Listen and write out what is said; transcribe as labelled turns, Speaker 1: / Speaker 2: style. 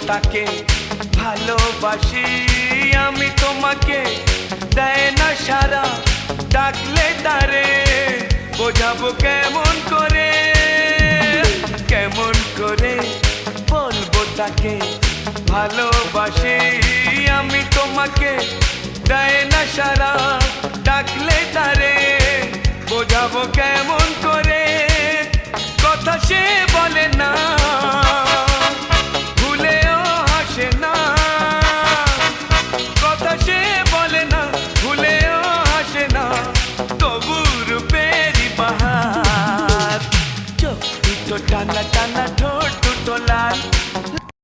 Speaker 1: তাকে ভালোবাসি আমি তোমাকে দেয় না সারা ডাকলে তারে বোঝাবো কেমন করে বলবো তাকে ভালোবাসি আমি তোমাকে দেয় না সারা ডাকলে তারে বোঝাবো কেমন করে কথা সে বলে না